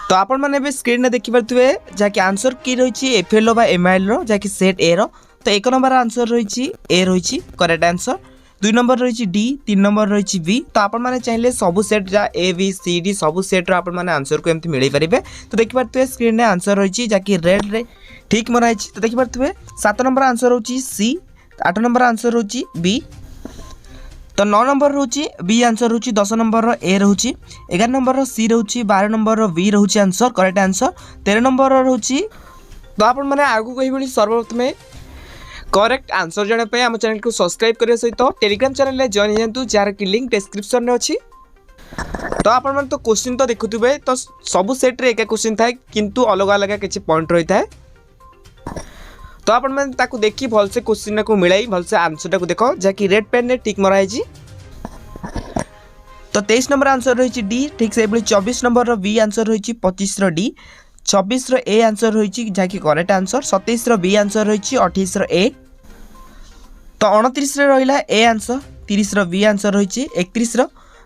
तो आपण मैंने स्क्रीन देखी पारे जहाँकि आंसर की रही एफएल बा एमआईएल जहाँकि सेट ए रो। तो 1 नंबर आंसर रही ए रही करेक्ट आंसर। 2 नंबर रही डी, 3 नंबर रही बी। तो आपण मैंने चाहिए सबू सेट जहाँ ए बी सी डी सबू सेट्र आपण मैंने आंसर को एमती मिल पारे। तो देखिए स्क्रीन में आंसर रही जहाँकि रेड रे ठीक मराई। तो देखिए 7 नंबर आंसर रोची सी, 8 नंबर आंसर रोची बी, तो 9 नंबर रोची बी आंसर रोची, 10 नंबर ए रोची, 11 नंबर सी रोची, 12 नंबर बी रोची आंसर करेक्ट आंसर, 13 नंबर रोची। तो आपण मैंने आगु कही सर्वप्रथमे करेक्ट आंसर जानापी आम चैनल को सब्सक्राइब करने सहित टेलीग्राम चैनल में जॉइन जातु जार की लिंक डिस्क्रिप्शन में अच्छी। तो आपण मैंने तो क्वेश्चन तो देखुवे तो सबू सेट्रे एका क्वेश्चन थाए किंतु अलग अलग किसी पॉइंट रही है। तो आपण मैंने ताकू देखी भलसे क्वेश्चन को मिलाई भलसे आंसर को देख जहाँकि रेड पेन ने टिक मराई। तो 23 नंबर आंसर रही डी ठीक से 24 नंबर बी आंसर रही 25 डी, 26 ए आंसर रही जहाँकि करेक्ट आंसर, 27 बी आंसर रही 28 ए, तो 29 रहा ए आंसर, 30 बी आंसर रही 31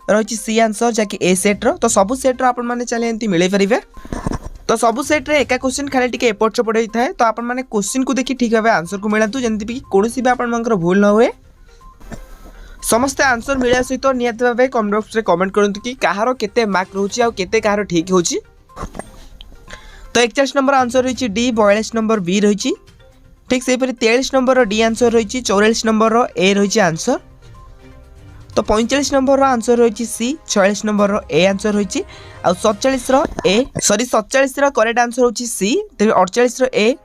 रही सी आंसर जहाँकि ए सेट्र। तो सबू सेट्र आपण मैंने चले एमती मिल पारे। तो सबू सेट्रे एका क्वेश्चन खाली टिके एपट चपट होता है। तो आपण मैंने क्वेश्चन को देखि ठीक भाव आंसर को मिलातु जमी कौन भी आपर भूल न हुए। समस्ते आंसर मिलवा सहित निहत भाव कमेंट बॉक्स में कमेंट करंतु कि कहार केते मार्क रोची आ केते कहार ठीक होची। तो 41 नंबर आंसर रही डी, 42 नंबर बी रही ठीक से 43 नंबर डी आंसर रही, 44 नंबर ए रही आंसर, तो 45 नंबर आंसर रही सी, 46 नंबर ए आंसर रही, आ 47 ए सॉरी 47 करेक्ट आंसर होची सी, 48 ए